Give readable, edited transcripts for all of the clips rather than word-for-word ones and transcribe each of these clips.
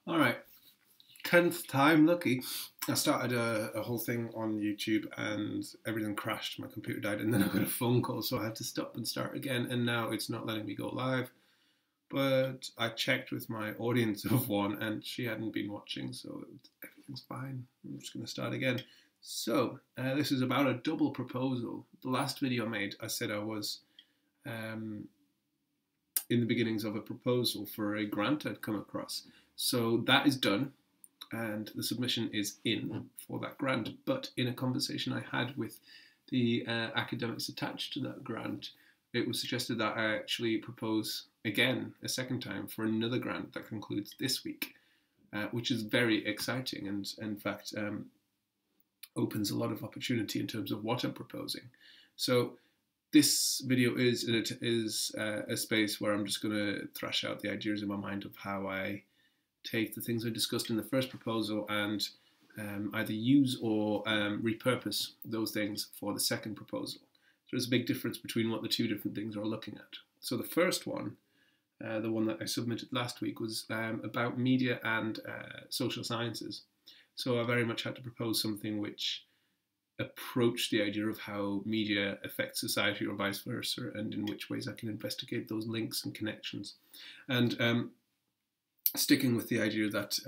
All right, 10th time lucky. I started a whole thing on YouTube and everything crashed. My computer died, and then I got a phone call, so I had to stop and start again. And now it's not letting me go live. But I checked with my audience of one, and she hadn't been watching, so everything's fine. I'm just going to start again. So, this is about a double proposal. The last video I made, I said I was in the beginnings of a proposal for a grant I'd come across. So that is done, and the submission is in for that grant. But in a conversation I had with the academics attached to that grant, it was suggested that I actually propose again, a second time, for another grant that concludes this week, which is very exciting and, in fact, opens a lot of opportunity in terms of what I'm proposing. So this video is a space where I'm just going to thrash out the ideas in my mind of how I take the things I discussed in the first proposal and either use or repurpose those things for the second proposal. So there's a big difference between what the two different things are looking at. So the first one, the one that I submitted last week, was about media and social sciences. So I very much had to propose something which approached the idea of how media affects society or vice versa, and in which ways I can investigate those links and connections. And sticking with the idea that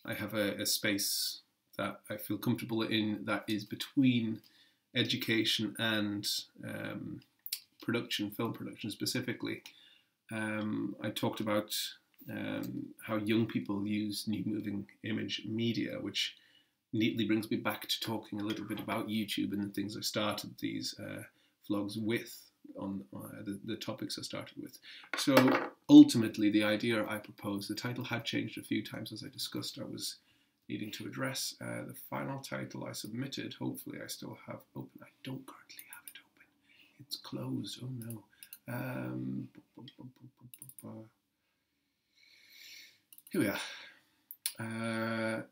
I have a space that I feel comfortable in that is between education and production, film production specifically. I talked about how young people use new moving image media, which neatly brings me back to talking a little bit about YouTube and the things I started these vlogs with, on the topics I started with. So ultimately, the idea I proposed, the title had changed a few times as I discussed. I was needing to address the final title I submitted. Hopefully I still have open. I don't currently have it open. It's closed. Oh no. Here we are.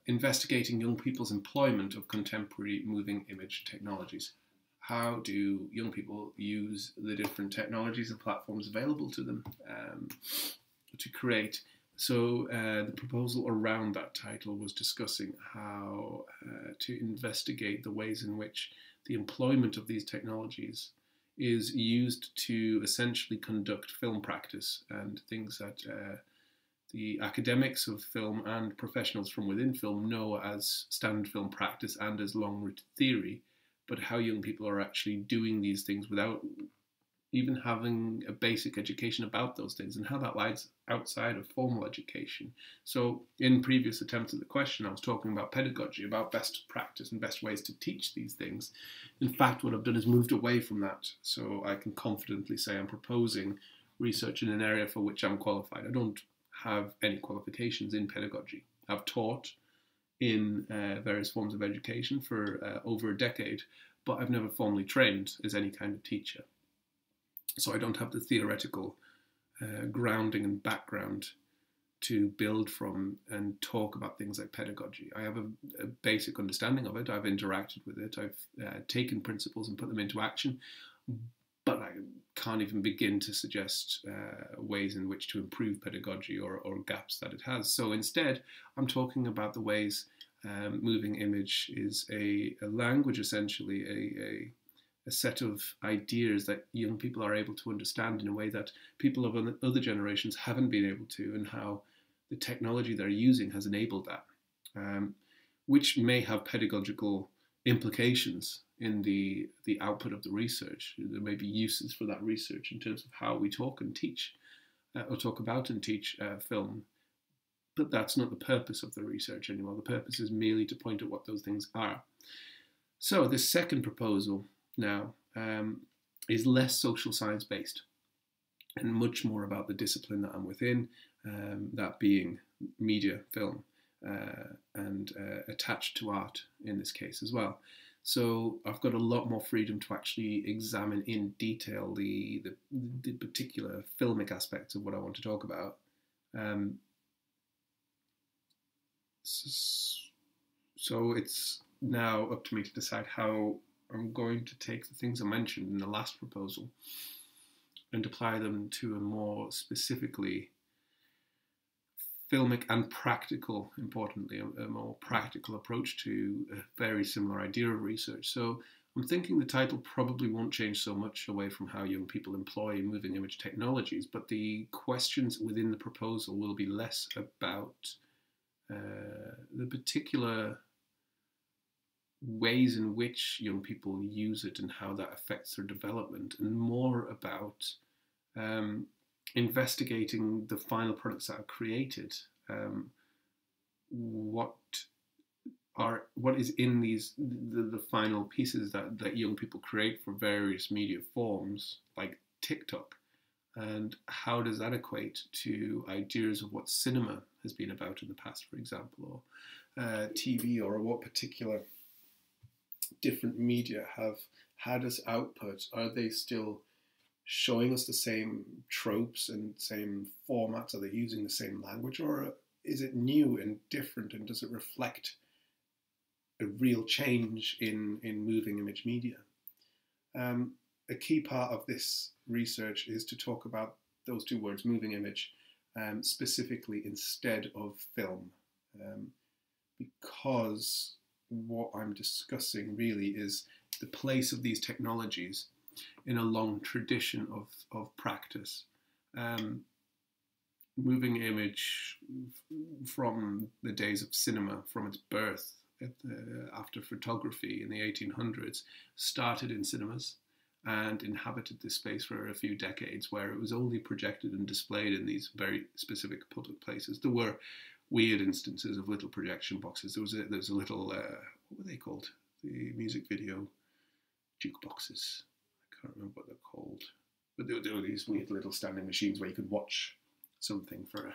Investigating young people's employment of contemporary moving image technologies. How do young people use the different technologies and platforms available to them to create? So the proposal around that title was discussing how to investigate the ways in which the employment of these technologies is used to essentially conduct film practice and things that the academics of film and professionals from within film know as standard film practice and as long-route theory, but how young people are actually doing these things without even having a basic education about those things, and how that lies outside of formal education. So in previous attempts at the question, I was talking about pedagogy, about best practice and best ways to teach these things. In fact, what I've done is moved away from that, so I can confidently say I'm proposing research in an area for which I'm qualified. I don't have any qualifications in pedagogy. I've taught in various forms of education for over a decade, but I've never formally trained as any kind of teacher. So I don't have the theoretical grounding and background to build from and talk about things like pedagogy. I have a basic understanding of it. I've interacted with it. I've taken principles and put them into action, but I can't even begin to suggest ways in which to improve pedagogy or gaps that it has. So instead, I'm talking about the ways moving image is a language, essentially, a set of ideas that young people are able to understand in a way that people of other generations haven't been able to, and how the technology they're using has enabled that, which may have pedagogical implications in the output of the research. There may be uses for that research in terms of how we talk and teach, or talk about and teach film. But that's not the purpose of the research anymore. The purpose is merely to point at what those things are. So this second proposal now is less social science based and much more about the discipline that I'm within, that being media, film, and attached to art in this case as well. So I've got a lot more freedom to actually examine in detail the particular filmic aspects of what I want to talk about. So it's now up to me to decide how I'm going to take the things I mentioned in the last proposal and apply them to a more specifically filmic and practical, importantly, a more practical approach to a very similar idea of research. So I'm thinking the title probably won't change so much away from how young people employ moving image technologies, but the questions within the proposal will be less about the particular ways in which young people use it and how that affects their development, and more about investigating the final products that are created. What is in these the final pieces that young people create for various media forms like TikTok, and how does that equate to ideas of what cinema has been about in the past, for example, or TV, or what particular different media have had as output? Are they still showing us the same tropes and same formats? Are they using the same language, or is it new and different, and does it reflect a real change in moving image media? A key part of this research is to talk about those two words, moving image, specifically instead of film, because what I'm discussing really is the place of these technologies in a long tradition of practice. Moving image from the days of cinema, from its birth after photography in the 1800s, started in cinemas and inhabited this space for a few decades, where it was only projected and displayed in these very specific public places. There were weird instances of little projection boxes. There was a little, what were they called? The music video jukeboxes. I can't remember what they're called. But there were these weird little standing machines where you could watch something for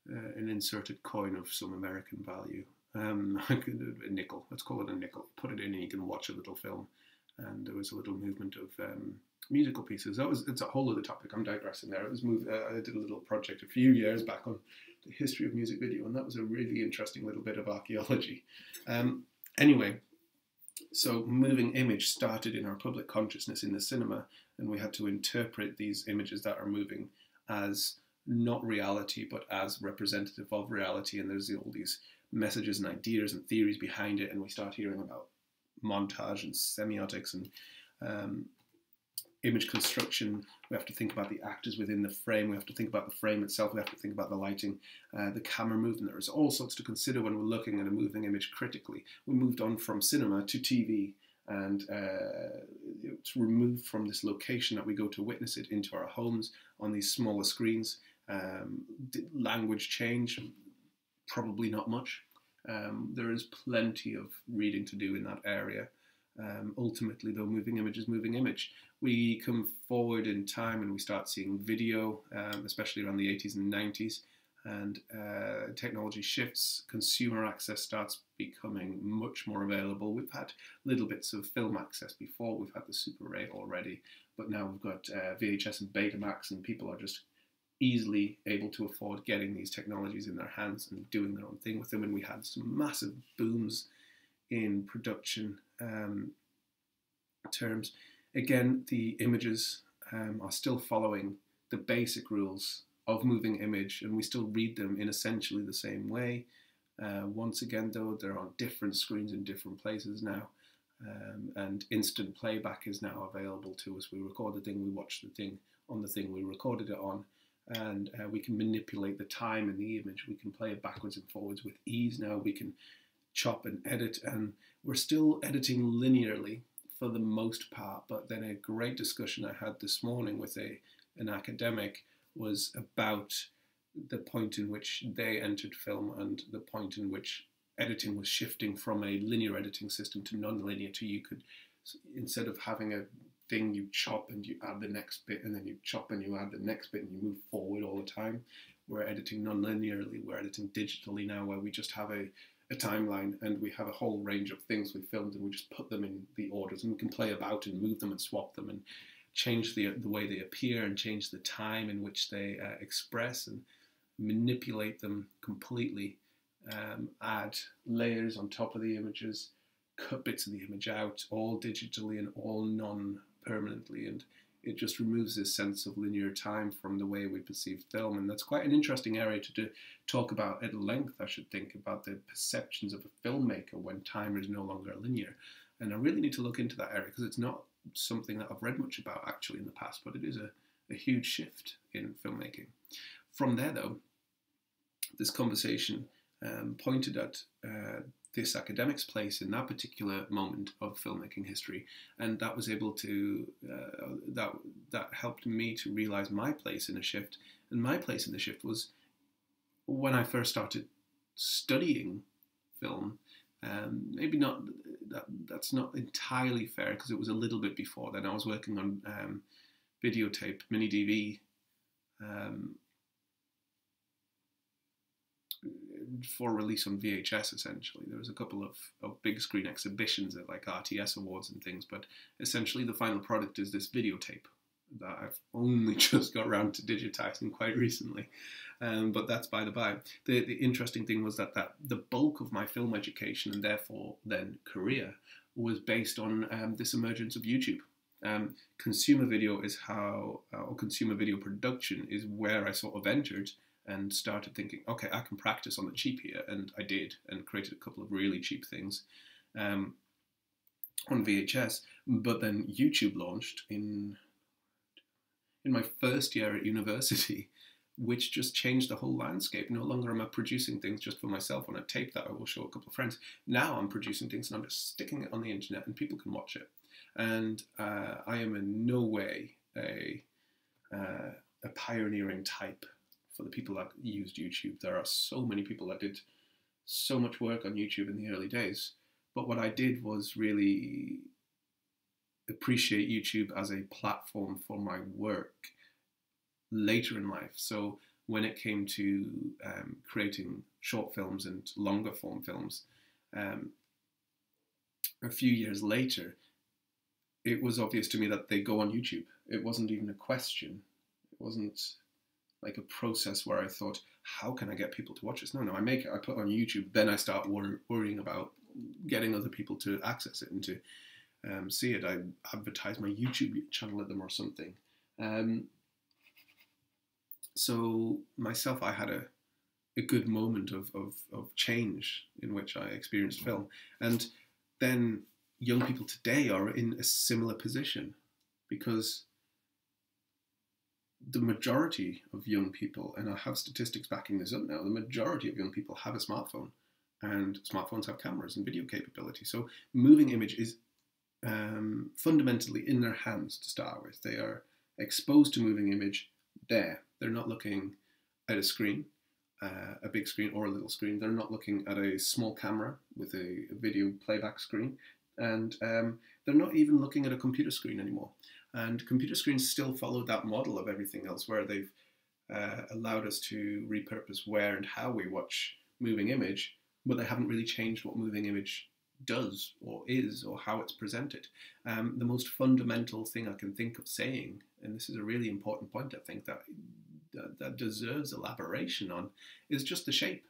an inserted coin of some American value. A nickel, let's call it a nickel. Put it in and you can watch a little film. And there was a little movement of musical pieces. It's a whole other topic. I'm digressing there. I did a little project a few years back on the history of music video, and that was a really interesting little bit of archaeology. Anyway, so moving image started in our public consciousness in the cinema, and we had to interpret these images that are moving as not reality, but as representative of reality. And there's all these messages and ideas and theories behind it, and we start hearing about montage and semiotics and image construction. We have to think about the actors within the frame. We have to think about the frame itself. We have to think about the lighting, the camera movement. There's all sorts to consider when we're looking at a moving image critically. We moved on from cinema to TV, and it's removed from this location that we go to witness it into our homes on these smaller screens. Language change? Probably not much. There is plenty of reading to do in that area. Ultimately, though, moving image is moving image. We come forward in time and we start seeing video, especially around the 80s and 90s, and technology shifts. Consumer access starts becoming much more available. We've had little bits of film access before. We've had the Super 8 already, but now we've got VHS and Betamax, and people are just easily able to afford getting these technologies in their hands and doing their own thing with them. And we had some massive booms in production terms. Again, the images are still following the basic rules of moving image, and we still read them in essentially the same way. Once again, though, they're on different screens in different places now, and instant playback is now available to us. We record the thing, we watch the thing on the thing we recorded it on, and we can manipulate the time in the image. We can play it backwards and forwards with ease now. We can chop and edit, and we're still editing linearly for the most part. But then a great discussion I had this morning with an academic was about the point in which they entered film and the point in which editing was shifting from a linear editing system to non-linear. To you could, instead of having a thing, you chop and you add the next bit, and then you chop and you add the next bit, and you move forward all the time. We're editing non-linearly. We're editing digitally now, where we just have a timeline, and we have a whole range of things we filmed, and we just put them in the orders, and we can play about and move them and swap them and change the way they appear, and change the time in which they express, and manipulate them completely, add layers on top of the images, cut bits of the image out, all digitally and all non-permanently. And it just removes this sense of linear time from the way we perceive film. And that's quite an interesting area to talk about at length, I should think, about the perceptions of a filmmaker when time is no longer linear. And I really need to look into that area, because it's not something that I've read much about actually in the past, but it is a huge shift in filmmaking. From there, though, this conversation pointed at this academic's place in that particular moment of filmmaking history, and that was able to that helped me to realize my place in a shift. And my place in the shift was when I first started studying film. Maybe not that's not entirely fair, because it was a little bit before then. I was working on videotape, mini DV. For release on VHS, essentially. There was a couple of big screen exhibitions at like RTS awards and things, but essentially the final product is this videotape that I've only just got around to digitizing quite recently. But that's by the by. The interesting thing was that the bulk of my film education, and therefore then career, was based on this emergence of YouTube. Consumer video is how, or consumer video production is where I sort of entered and started thinking, okay, I can practice on the cheap here, and I did, and created a couple of really cheap things on VHS. But then YouTube launched in my first year at university, which just changed the whole landscape. No longer am I producing things just for myself on a tape that I will show a couple of friends. Now I'm producing things and I'm just sticking it on the internet and people can watch it. And I am in no way a pioneering type for the people that used YouTube. There are so many people that did so much work on YouTube in the early days. But what I did was really appreciate YouTube as a platform for my work later in life. So when it came to creating short films and longer form films, a few years later, it was obvious to me that they go on YouTube. It wasn't even a question. It wasn't like a process where I thought, how can I get people to watch this? No, I make it, I put it on YouTube, then I start worrying about getting other people to access it and to see it. I advertise my YouTube channel at them or something. So myself, I had a good moment of change in which I experienced film. And then young people today are in a similar position, because the majority of young people, and I have statistics backing this up now, the majority of young people have a smartphone, and smartphones have cameras and video capability. So moving image is fundamentally in their hands to start with. They are exposed to moving image there. They're not looking at a screen, a big screen or a little screen. They're not looking at a small camera with a video playback screen. And they're not even looking at a computer screen anymore. And computer screens still follow that model of everything else, where they've allowed us to repurpose where and how we watch moving image, but they haven't really changed what moving image does or is or how it's presented. The most fundamental thing I can think of saying, and this is a really important point I think that deserves elaboration on, is just the shape.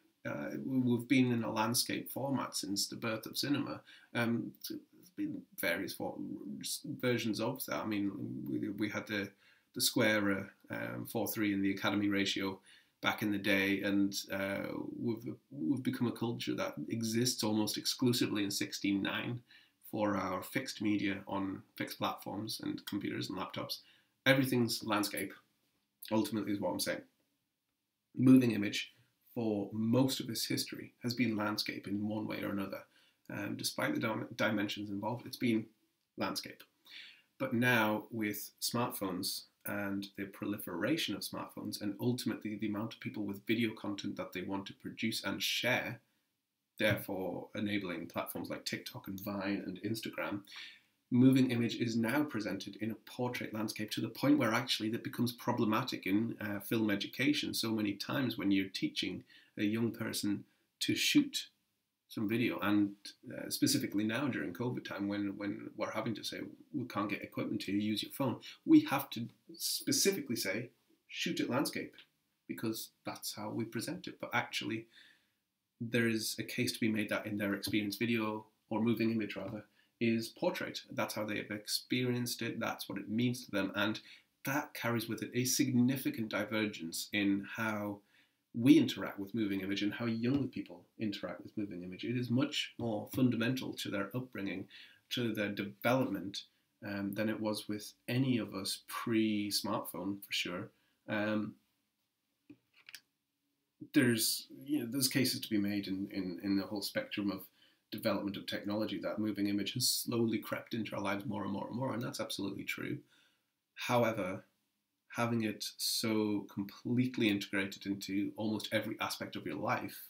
We've been in a landscape format since the birth of cinema. There's been various versions of that. I mean, we had the square 4:3 in the Academy ratio back in the day, and we've become a culture that exists almost exclusively in 16:9 for our fixed media on fixed platforms and computers and laptops. Everything's landscape, ultimately, is what I'm saying. Moving image, for most of its history, has been landscape in one way or another. Despite the dimensions involved, it's been landscape. But now, with smartphones and the proliferation of smartphones, and ultimately the amount of people with video content that they want to produce and share, therefore enabling platforms like TikTok and Vine and Instagram, moving image is now presented in a portrait landscape, to the point where actually that becomes problematic in film education. So many times when you're teaching a young person to shoot some video, and specifically now during COVID time, when we're having to say we can't get equipment to use your phone, we have to specifically say shoot it landscape, because that's how we present it. But actually there is a case to be made that in their experience, video or moving image rather is portrait. That's how they have experienced it. That's what it means to them. And that carries with it a significant divergence in how we interact with moving image and how young people interact with moving image. It is much more fundamental to their upbringing, to their development, than it was with any of us pre-smartphone, for sure. There's cases to be made in the whole spectrum of development of technology that moving image has slowly crept into our lives more and more and more, and that's absolutely true. However, having it so completely integrated into almost every aspect of your life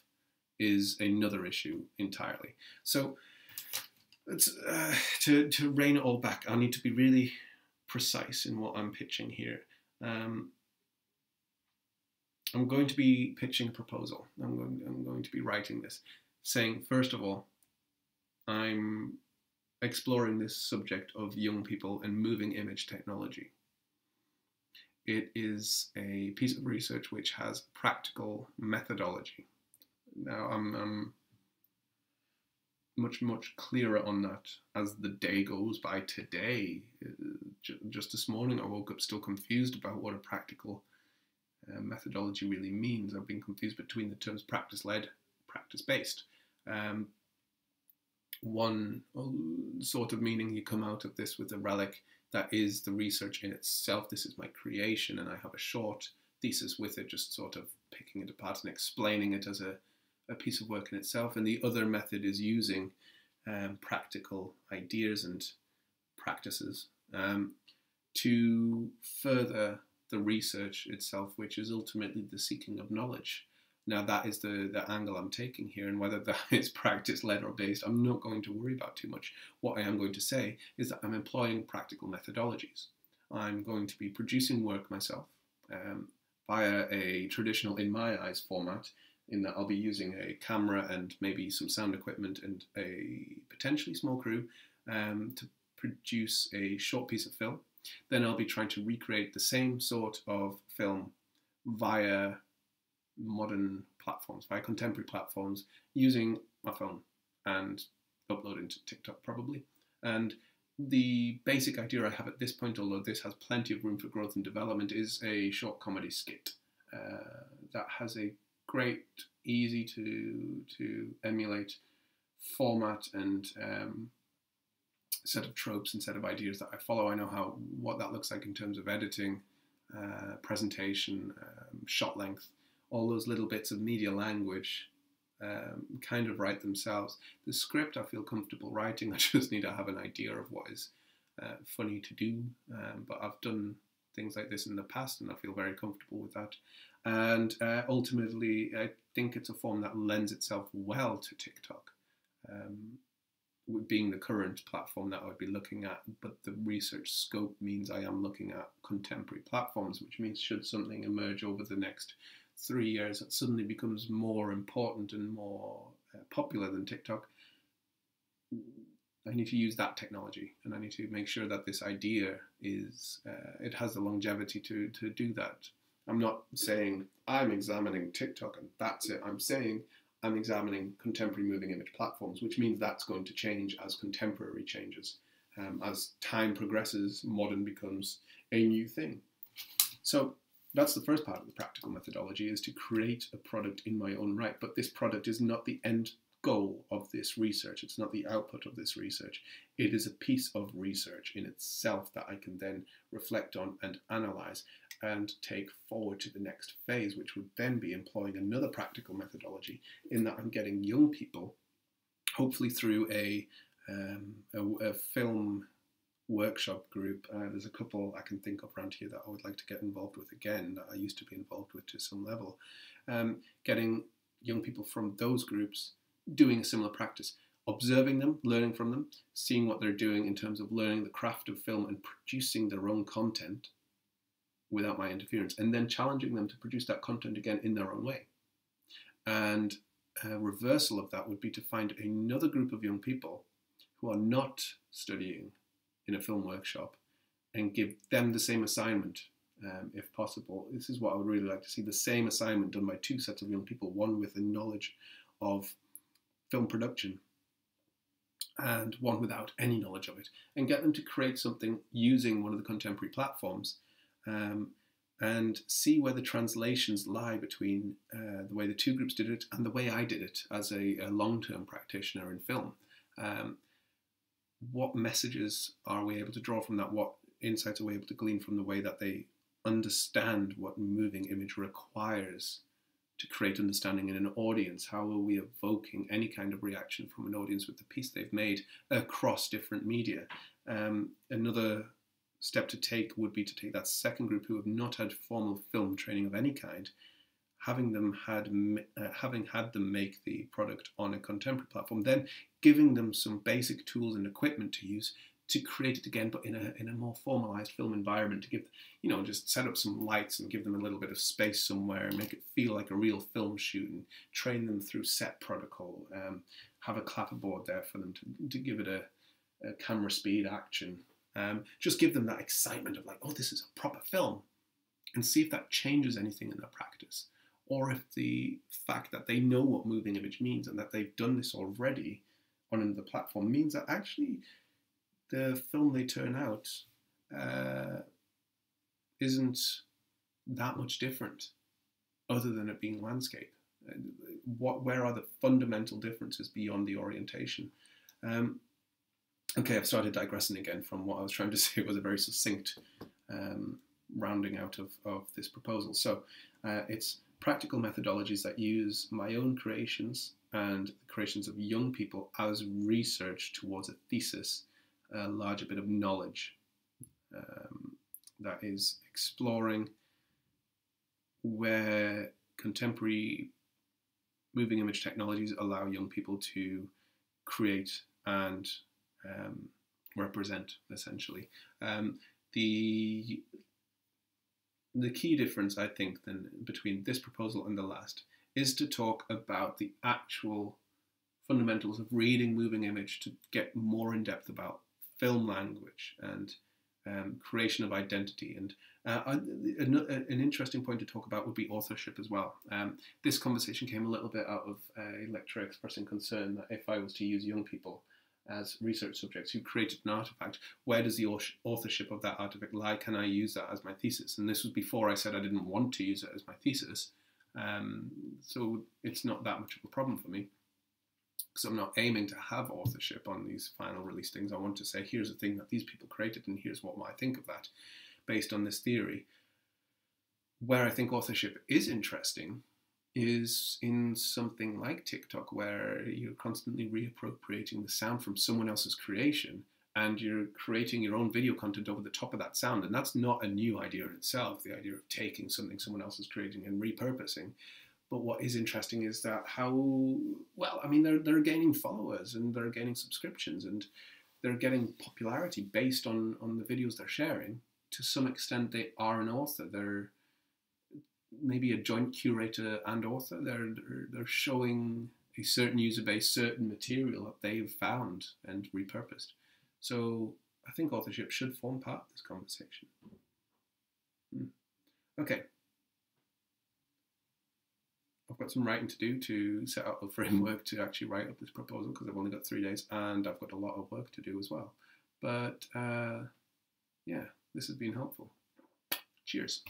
is another issue entirely. So to rein it all back, I need to be really precise in what I'm pitching here. I'm going to be pitching a proposal. I'm going to be writing this, saying, first of all, I'm exploring this subject of young people and moving image technology. It is a piece of research which has practical methodology. Now, I'm much clearer on that as the day goes by. Today, just this morning, I woke up still confused about what a practical methodology really means. I've been confused between the terms practice-led, practice-based. One sort of meaning, you come out of this with a relic that is the research in itself. This is my creation, and I have a short thesis with it, just sort of picking it apart and explaining it as a piece of work in itself. And the other method is using practical ideas and practices to further the research itself, which is ultimately the seeking of knowledge. Now, that is the angle I'm taking here, and whether that is practice-led or based, I'm not going to worry about too much. What I am going to say is that I'm employing practical methodologies. I'm going to be producing work myself via a traditional, in my eyes, format, in that I'll be using a camera and maybe some sound equipment and a potentially small crew to produce a short piece of film. Then I'll be trying to recreate the same sort of film via modern platforms, via contemporary platforms, using my phone and uploading to TikTok probably. And the basic idea I have at this point, although this has plenty of room for growth and development, is a short comedy skit that has a great, easy to emulate format and set of tropes and set of ideas that I follow. I know what that looks like in terms of editing, presentation, shot length. All those little bits of media language kind of write themselves. The script I feel comfortable writing. I just need to have an idea of what is funny to do. But I've done things like this in the past, and I feel very comfortable with that. And ultimately, I think it's a form that lends itself well to TikTok, being the current platform that I would be looking at. But the research scope means I am looking at contemporary platforms, which means should something emerge over the next 3 years that suddenly becomes more important and more popular than TikTok, I need to use that technology, and I need to make sure that this idea is it has the longevity to do that. I'm not saying I'm examining TikTok and that's it. I'm saying I'm examining contemporary moving image platforms, which means that's going to change as contemporary changes. As time progresses, modern becomes a new thing. So that's the first part of the practical methodology, is to create a product in my own right. But this product is not the end goal of this research. It's not the output of this research. It is a piece of research in itself that I can then reflect on and analyze and take forward to the next phase, which would then be employing another practical methodology, in that I'm getting young people, hopefully through a film workshop group. There's a couple I can think of around here that I would like to get involved with again, that I used to be involved with to some level. Getting young people from those groups doing a similar practice, observing them, learning from them, seeing what they're doing in terms of learning the craft of film and producing their own content without my interference, and then challenging them to produce that content again in their own way. And a reversal of that would be to find another group of young people who are not studying in a film workshop and give them the same assignment, if possible. This is what I would really like to see, the same assignment done by two sets of young people, one with a knowledge of film production and one without any knowledge of it, and get them to create something using one of the contemporary platforms, and see where the translations lie between the way the two groups did it and the way I did it as a long-term practitioner in film. What messages are we able to draw from that? What insights are we able to glean from the way that they understand what moving image requires to create understanding in an audience? How are we evoking any kind of reaction from an audience with the piece they've made across different media? Another step to take would be to take that second group who have not had formal film training of any kind, having had them make the product on a contemporary platform, then giving them some basic tools and equipment to use to create it again, but in a more formalized film environment, to give, just set up some lights and give them a little bit of space somewhere and make it feel like a real film shoot, and train them through set protocol, have a clapperboard there for them to give it a camera speed action, just give them that excitement of like, oh, this is a proper film, and see if that changes anything in their practice, or if the fact that they know what moving image means and that they've done this already on another platform means that actually the film they turn out isn't that much different, other than it being landscape. Where are the fundamental differences beyond the orientation? Okay, I've started digressing again from what I was trying to say. It was a very succinct rounding out of this proposal. So it's practical methodologies that use my own creations and the creations of young people as research towards a thesis, a larger bit of knowledge that is exploring where contemporary moving image technologies allow young people to create and represent, essentially. The key difference, I think, then between this proposal and the last is to talk about the actual fundamentals of reading moving image, to get more in depth about film language and creation of identity. And an interesting point to talk about would be authorship as well. This conversation came a little bit out of a lecturer expressing concern that if I was to use young people as research subjects who created an artifact, where does the authorship of that artifact lie? Can I use that as my thesis? And this was before I said I didn't want to use it as my thesis. So it's not that much of a problem for me, because I'm not aiming to have authorship on these final release things. I want to say, here's a thing that these people created, and here's what I think of that based on this theory. Where I think authorship is interesting is in something like TikTok, where you're constantly reappropriating the sound from someone else's creation, and you're creating your own video content over the top of that sound. And that's not a new idea in itself, the idea of taking something someone else is creating and repurposing. But what is interesting is that they're gaining followers, and they're gaining subscriptions, and they're getting popularity based on the videos they're sharing. To some extent, they are an author. They're maybe a joint curator and author. They're showing a certain user base certain material that they've found and repurposed. So I think authorship should form part of this conversation. Okay. I've got some writing to do to set out a framework to actually write up this proposal, because I've only got 3 days and I've got a lot of work to do as well. But yeah, this has been helpful. Cheers.